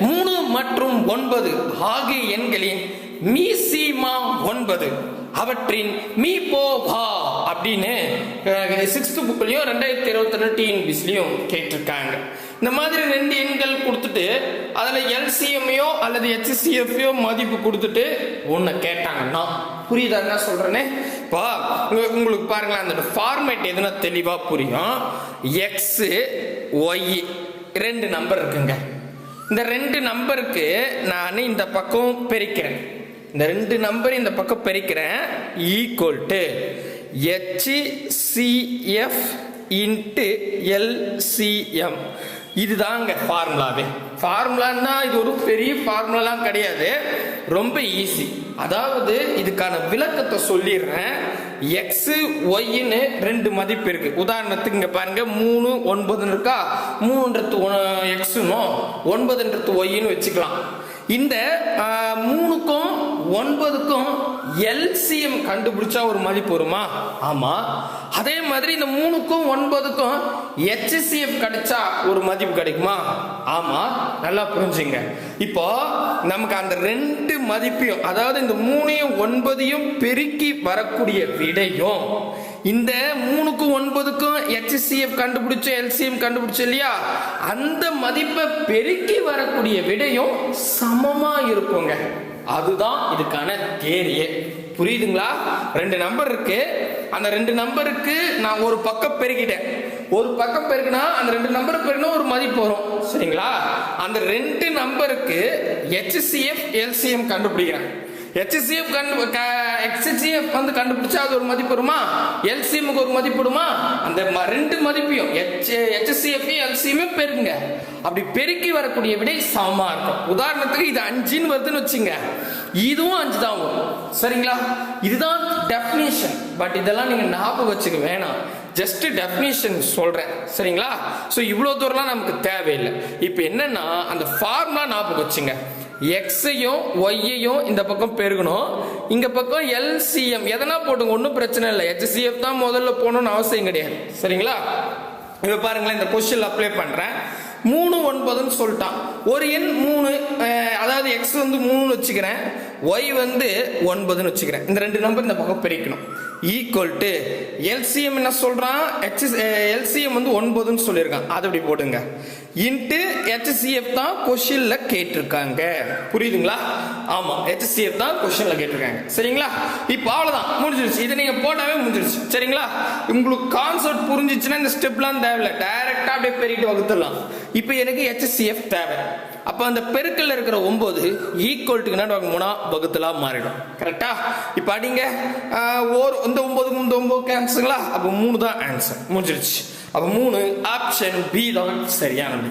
3 மற்றும் 9 ஆகிய எண்களின் மீசிமா 9 அவற்றின் மீ போ வா அப்படின்னு 6th புக்லயும் 2022 டிஎன்பிஎஸ்சிலையும் கேட்டிருக்காங்க. இந்த மாதிரி 2 எண்கள் கொடுத்துட்டு அதுல எல்சிஎம்ஐயோ அல்லது ஹெச்சிசிஎஃப்ஐயோ மதிப்பு கொடுத்துட்டு ஒன்னு கேட்டாங்கன்னா புரியுதா என்ன சொல்றேன்னு? இப்போ உங்களுக்கு பாருங்களேன், அந்த ஃபார்மேட் எதுனா தெளிவா புரியும். எக்ஸ் ஒய் 2 நம்பர் இருக்குங்க. இந்த 2 நம்பருக்கு நான் இந்த பக்கம் பெருக்கிறேன். இந்த 2 நம்பர் இந்த பக்கம் பெருக்கிறேன். Equal to HCF into LCM. இதுதாங்க ஃபார்முலாவே. ஃபார்முலான்னா இது ஒரு பெரிய ஃபார்முலாலாம் கிடையாது, ரொம்ப ஈஸி. அதாவது இதுக்கான விளக்கத்தை சொல்லிடுறேன். எக்ஸ் ஒய்ன்னு 2 மதிப்பு இருக்கு. உதாரணத்துக்கு இங்க பாருங்க, 3 9 இருக்கா, 3 எக்ஸ்னும் 9 ஒய்ன்னு வச்சுக்கலாம். இந்த 3க்கும் 9க்கும் எல்சிஎம் கண்டுபிடிச்சா ஒரு மதிப்பு வருமா? ஆமா. அதே மாதிரி இந்த 3க்கும் 9க்கும் ஹெச்சிசிஎஃப் கிடைச்சா ஒரு மதிப்பு கிடைக்குமா? ஆமா. நல்லா புரிஞ்சுங்க. இப்போ நமக்கு அந்த 2 மதிப்பையும், அதாவது இந்த 3யும் 9யும் பெருக்கி வரக்கூடிய விடையும், இந்த 3க்கும் 9க்கும் ஹெச்சிசிஎஃப் கண்டுபிடிச்ச எல்சிஎம் கண்டுபிடிச்ச இல்லையா, அந்த மதிப்பை பெருக்கி வரக்கூடிய விடையும் சமமா இருக்குங்க. அதுதான் இதுக்கான தேரியே. புரியுதுங்களா? 2 நம்பர் இருக்கு. அந்த 2 நம்பருக்கு நான் ஒரு பக்கம் பெருக்கிட்டேன். ஒரு பக்கம் பெருக்கினா அந்த 2 நம்பர் பெருக்கினா ஒரு மதிப்பு வரும். சரிங்களா? அந்த 2 நம்பருக்கு ஹெச்சிசிஎஃப் எல்சிஎம் கண்டுபிடிக்கிறேன். ஹெச்சிசிஎஃப் வந்து கண்டுபிடிச்சா அது ஒரு மதிப்பு வருமா? எல்சிஎம்க்கு ஒரு மதிப்பு வருமா? அந்த 2 மதிப்பையும் ஹெச்சிசிஎஃப் எல்சிஎம் பெருக்குங்க. அப்படி பெருக்கி வரக்கூடிய விடை சமமா இருக்கும். உதாரணத்துக்கு இது 5ன்னு வருதுன்னு வச்சுங்க, இதுவும் 5 தான் வரும். சரிங்களா? இதுதான் டெஃபினிஷன். பட் இதெல்லாம் நீங்க ஞாபகம் வச்சுக்க வேணாம், ஜஸ்ட் டெஃபினிஷன் சொல்றேன். சரிங்களா? ஸோ இவ்வளோ தூரம்லாம் நமக்கு தேவையில்லை. இப்போ என்னன்னா அந்த ஃபார்முலா ஞாபகம் வச்சுங்க. எக்ஸையும் ஒய்யையும் இந்த பக்கம் பெருகணும், இங்க பக்கம் எல்சிஎம் எதனா போட்டுங்க, ஒன்றும் பிரச்சனை இல்லை. ஹெச்சிசிஎஃப் தான் முதல்ல போகணும்னு அவசியம் கிடையாது. சரிங்களா? இப்போ பாருங்களேன், இந்த கொஸ்டின் அப்ளை பண்றேன். 3 9ன்னு சொல்லிட்டான். ஒரு எண் 3, அதாவது எக்ஸ் வந்து 3ன்னு வச்சுக்கிறேன், ஒய் வந்து 9ன்னு வச்சுக்கிறேன். இந்த 2 நம்பர் இந்த பக்கம் பிரிக்கணும். ஈக்குவல் டு எல்சிஎம் என்ன சொல்றான்? எல்சிஎம் வந்து 9ன்னு சொல்லியிருக்கான், அது அப்படி போடுங்க. இன்ட்டு ஹெச்சிசிஎஃப் தான் கொஸ்டின்ல கேட்டிருக்காங்க. புரியுதுங்களா? ஆமா, ஹெச்சிசிஎஃப் தான் கொஸ்டின்ல கேட்டிருக்காங்க. சரிங்களா? இப்போ அவ்வளவுதான், முடிஞ்சிருச்சு. இதை நீங்க போட்டாவே முடிஞ்சிருச்சு. சரிங்களா? உங்களுக்கு கான்செப்ட் புரிஞ்சிச்சுன்னா இந்த ஸ்டெப்லாம் தேவையில்லை, டைரக்டா அப்படியே பெருக்கிட்டு வகுத்துடலாம். இப்போ எனக்கு ஹெச்சிசிஎஃப் தேவை. அப்ப அந்த பெருக்கல்ல இருக்கிற 9 ஈக்குவல் டு என்ன மூணா வகுத்தலா மாறிடும். கரெக்டா? இப்ப அடிங்க, இந்த 9க்கும் இந்த 9 கேன்சலுங்களா? அப்ப 3 தான் ஆன்சர். முடிஞ்சிருச்சு. அப்ப 3 ஆப்ஷன் பி தான் சரியானது.